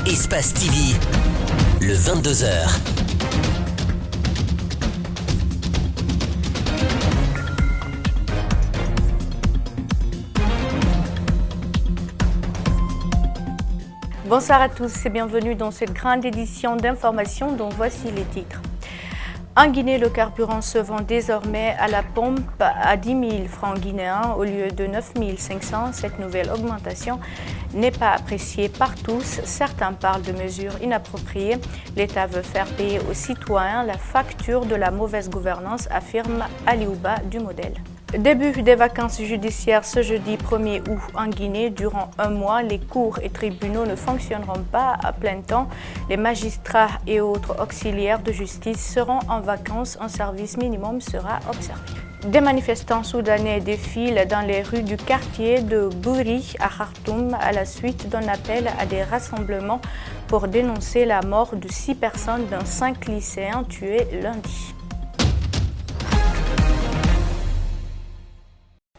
Espace TV, le 22h. Bonsoir à tous et bienvenue dans cette grande édition d'information dont voici les titres. En Guinée, le carburant se vend désormais à la pompe à 10 000 francs guinéens au lieu de 9 500. Cette nouvelle augmentation n'est pas appréciée par tous. Certains parlent de mesures inappropriées. L'État veut faire payer aux citoyens la facture de la mauvaise gouvernance, affirme Aliouba du Modèle. Début des vacances judiciaires ce jeudi 1er août en Guinée. Durant un mois, les cours et tribunaux ne fonctionneront pas à plein temps. Les magistrats et autres auxiliaires de justice seront en vacances. Un service minimum sera observé. Des manifestants soudanais défilent dans les rues du quartier de Bouri à Khartoum à la suite d'un appel à des rassemblements pour dénoncer la mort de 6 personnes dont 5 lycéens tués lundi.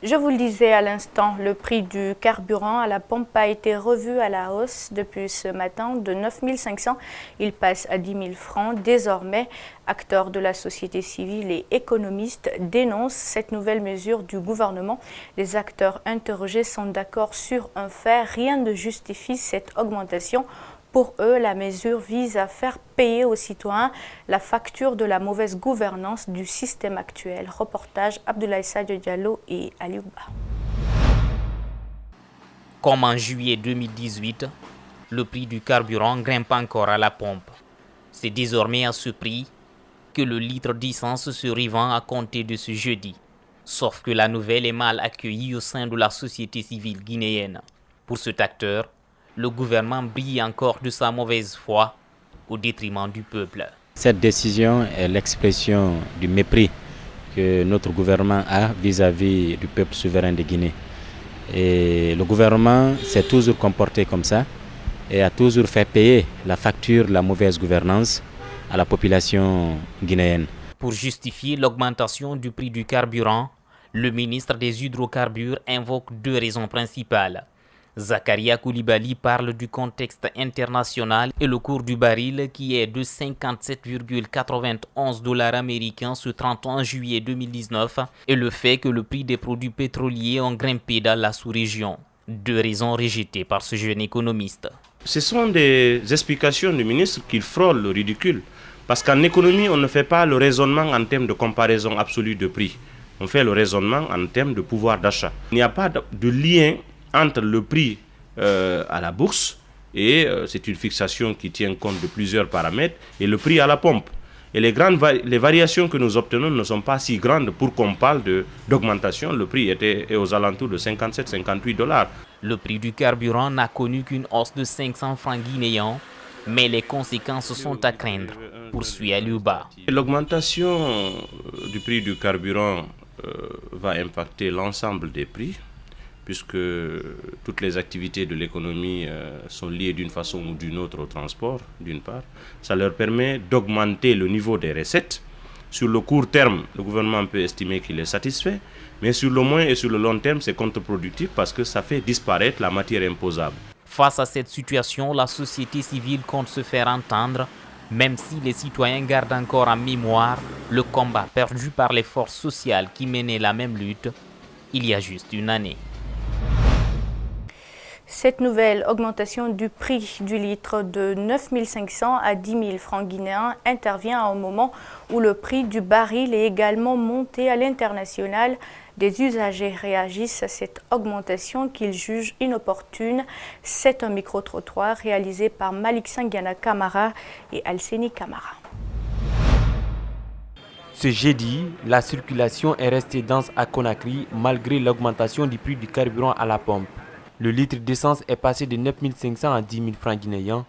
Je vous le disais à l'instant, le prix du carburant à la pompe a été revu à la hausse depuis ce matin de 9 500. Il passe à 10 000 francs. Désormais, acteurs de la société civile et économistes dénoncent cette nouvelle mesure du gouvernement. Les acteurs interrogés sont d'accord sur un fait. Rien ne justifie cette augmentation. Pour eux, la mesure vise à faire payer aux citoyens la facture de la mauvaise gouvernance du système actuel. Reportage Abdoulaye Sadio Diallo et Aliouba. Comme en juillet 2018, le prix du carburant grimpe encore à la pompe. C'est désormais à ce prix que le litre d'essence se revend à compter de ce jeudi. Sauf que la nouvelle est mal accueillie au sein de la société civile guinéenne. Pour cet acteur, le gouvernement brille encore de sa mauvaise foi au détriment du peuple. Cette décision est l'expression du mépris que notre gouvernement a vis-à-vis du peuple souverain de Guinée. Et le gouvernement s'est toujours comporté comme ça et a toujours fait payer la facture de la mauvaise gouvernance à la population guinéenne. Pour justifier l'augmentation du prix du carburant, le ministre des hydrocarbures invoque 2 raisons principales. Zakaria Koulibaly parle du contexte international et le cours du baril qui est de 57,91 $ américains ce 31 juillet 2019 et le fait que le prix des produits pétroliers ont grimpé dans la sous-région. 2 raisons rejetées par ce jeune économiste. Ce sont des explications du ministre qui frôlent le ridicule. Parce qu'en économie, on ne fait pas le raisonnement en termes de comparaison absolue de prix. On fait le raisonnement en termes de pouvoir d'achat. Il n'y a pas de lien entre le prix à la bourse, et c'est une fixation qui tient compte de plusieurs paramètres, et le prix à la pompe. Et les variations que nous obtenons ne sont pas si grandes pour qu'on parle d'augmentation. Le prix est aux alentours de 57-58 $. Le prix du carburant n'a connu qu'une hausse de 500 francs guinéens, mais les conséquences sont à craindre, poursuit Aliouba. L'augmentation du prix du carburant va impacter l'ensemble des prix, puisque toutes les activités de l'économie sont liées d'une façon ou d'une autre au transport, d'une part. Ça leur permet d'augmenter le niveau des recettes. Sur le court terme, le gouvernement peut estimer qu'il est satisfait, mais sur le moyen et sur le long terme, c'est contre-productif parce que ça fait disparaître la matière imposable. Face à cette situation, la société civile compte se faire entendre, même si les citoyens gardent encore en mémoire le combat perdu par les forces sociales qui menaient la même lutte il y a juste une année. Cette nouvelle augmentation du prix du litre de 9 500 à 10 000 francs guinéens intervient à un moment où le prix du baril est également monté à l'international. Des usagers réagissent à cette augmentation qu'ils jugent inopportune. C'est un micro-trottoir réalisé par Malik Sangiana Kamara et Alseni Kamara. Ce jeudi, la circulation est restée dense à Conakry malgré l'augmentation du prix du carburant à la pompe. Le litre d'essence est passé de 9 500 à 10 000 francs guinéens,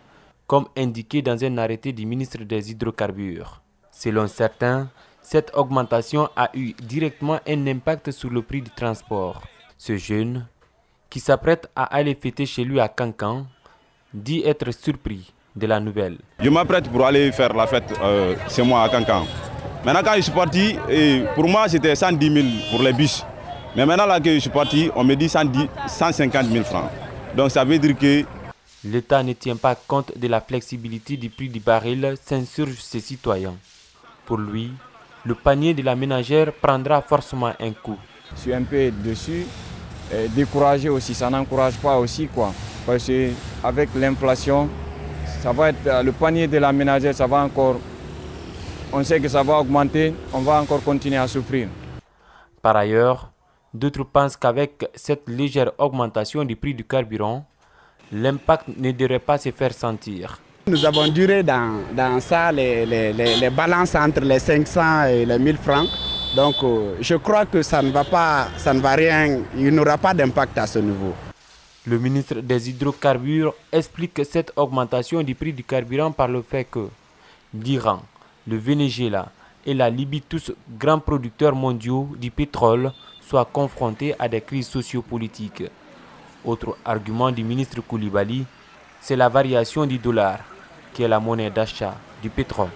comme indiqué dans un arrêté du ministre des Hydrocarbures. Selon certains, cette augmentation a eu directement un impact sur le prix du transport. Ce jeune, qui s'apprête à aller fêter chez lui à Cancan, dit être surpris de la nouvelle. Je m'apprête pour aller faire la fête chez moi à Cancan. Maintenant, quand je suis parti, pour moi c'était 110 000 pour les bus. Mais maintenant là que je suis parti, on me dit 150 000 francs. Donc ça veut dire que L'État ne tient pas compte de la flexibilité du prix du baril, s'insurgent ses citoyens. Pour lui, le panier de la ménagère prendra forcément un coup. Je suis un peu dessus, découragé aussi, ça n'encourage pas aussi quoi. Parce qu'avec l'inflation, ça va être le panier de la ménagère, ça va encore, on sait que ça va augmenter, on va encore continuer à souffrir. Par ailleurs, d'autres pensent qu'avec cette légère augmentation du prix du carburant, l'impact ne devrait pas se faire sentir. Nous avons duré dans ça les balances entre les 500 et les 1000 francs. Donc je crois que ça ne va rien, il n'y aura pas d'impact à ce niveau. Le ministre des Hydrocarbures explique cette augmentation du prix du carburant par le fait que l'Iran, le Venezuela et la Libye, tous grands producteurs mondiaux du pétrole, soient confrontés à des crises sociopolitiques. Autre argument du ministre Koulibaly, c'est la variation du dollar, qui est la monnaie d'achat du pétrole.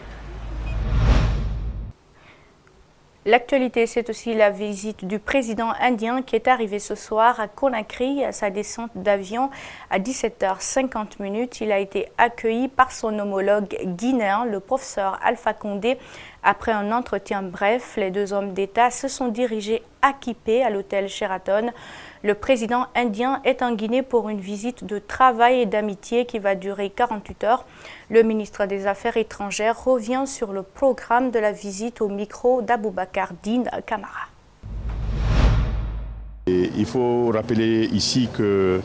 L'actualité, c'est aussi la visite du président indien qui est arrivé ce soir à Conakry à sa descente d'avion à 17h50. Il a été accueilli par son homologue guinéen, le professeur Alpha Condé. Après un entretien bref, les deux hommes d'État se sont dirigés équipés à l'hôtel Sheraton. Le président indien est en Guinée pour une visite de travail et d'amitié qui va durer 48 heures. Le ministre des Affaires étrangères revient sur le programme de la visite au micro d'Aboubacar Dine Camara. Il faut rappeler ici que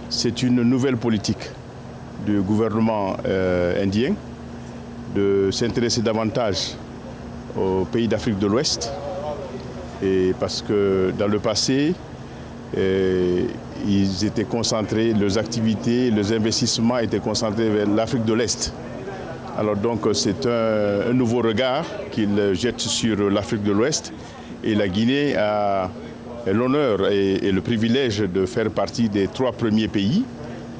c'est une nouvelle politique du gouvernement indien de s'intéresser davantage aux pays d'Afrique de l'Ouest. Et parce que dans le passé, ils étaient concentrés, leurs activités, leurs investissements étaient concentrés vers l'Afrique de l'Est. Alors donc c'est un nouveau regard qu'ils jettent sur l'Afrique de l'Ouest et la Guinée a l'honneur et le privilège de faire partie des 3 premiers pays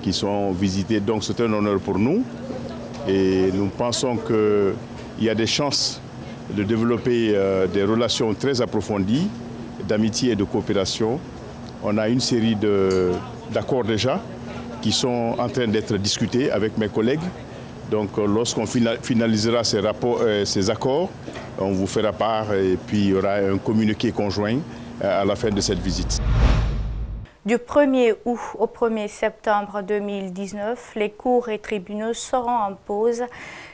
qui sont visités. Donc c'est un honneur pour nous et nous pensons qu'il y a des chances de développer des relations très approfondies d'amitié et de coopération. On a une série d'accords déjà qui sont en train d'être discutés avec mes collègues. Donc lorsqu'on finalisera ces accords, on vous fera part et puis il y aura un communiqué conjoint à la fin de cette visite. Du 1er août au 1er septembre 2019, les cours et tribunaux seront en pause.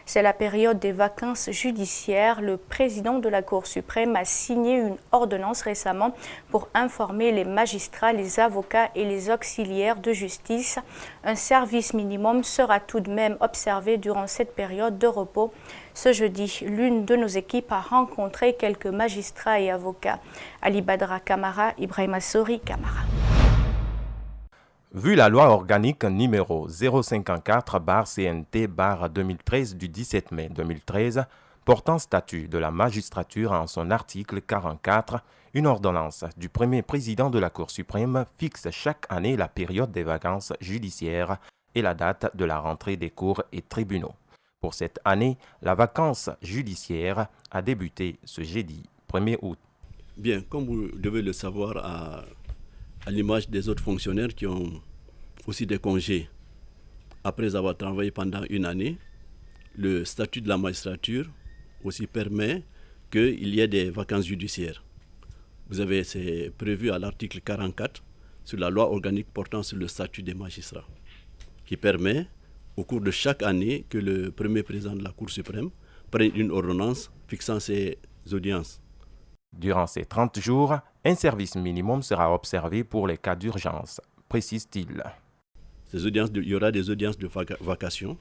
C'est la période des vacances judiciaires. Le président de la Cour suprême a signé une ordonnance récemment pour informer les magistrats, les avocats et les auxiliaires de justice. Un service minimum sera tout de même observé durant cette période de repos. Ce jeudi, l'une de nos équipes a rencontré quelques magistrats et avocats. Ali Badra Camara, Ibrahima Sori Camara. Vu la loi organique numéro 054/CNT/2013 du 17 mai 2013 portant statut de la magistrature en son article 44, une ordonnance du premier président de la Cour suprême fixe chaque année la période des vacances judiciaires et la date de la rentrée des cours et tribunaux. Pour cette année, la vacance judiciaire a débuté ce jeudi 1er août. Bien, comme vous devez le savoir, à l'image des autres fonctionnaires qui ont aussi des congés après avoir travaillé pendant une année, le statut de la magistrature aussi permet qu'il y ait des vacances judiciaires. C'est prévu à l'article 44 sur la loi organique portant sur le statut des magistrats, qui permet au cours de chaque année que le premier président de la Cour suprême prenne une ordonnance fixant ses audiences. Durant ces 30 jours, un service minimum sera observé pour les cas d'urgence, précise-t-il. Il y aura des audiences de vacation.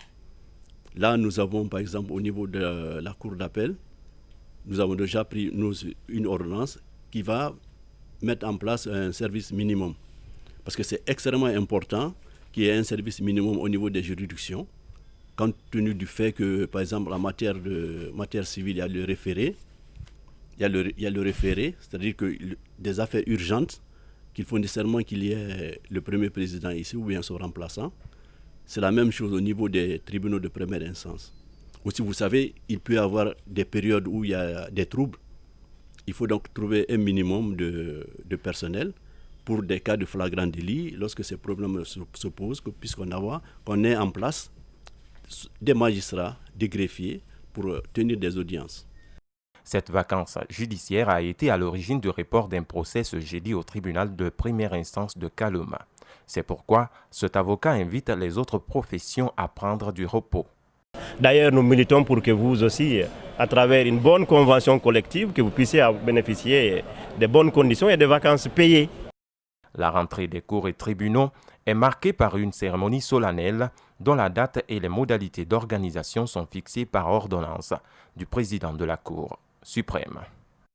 Là, nous avons par exemple au niveau de la Cour d'appel, nous avons déjà pris une ordonnance qui va mettre en place un service minimum. Parce que c'est extrêmement important qu'il y ait un service minimum au niveau des juridictions, compte tenu du fait que, par exemple, en matière civile, il y a le référé. Il y a le référé, c'est-à-dire que des affaires urgentes, qu'il faut nécessairement qu'il y ait le premier président ici ou bien son remplaçant. C'est la même chose au niveau des tribunaux de première instance. Aussi, vous savez, il peut y avoir des périodes où il y a des troubles. Il faut donc trouver un minimum de personnel pour des cas de flagrant délit, lorsque ces problèmes se posent, qu'on ait en place des magistrats, des greffiers pour tenir des audiences. Cette vacance judiciaire a été à l'origine du report d'un procès ce jeudi au tribunal de première instance de Kaloma. C'est pourquoi cet avocat invite les autres professions à prendre du repos. D'ailleurs, nous militons pour que vous aussi, à travers une bonne convention collective, que vous puissiez bénéficier de bonnes conditions et de vacances payées. La rentrée des cours et tribunaux est marquée par une cérémonie solennelle dont la date et les modalités d'organisation sont fixées par ordonnance du président de la Cour suprême.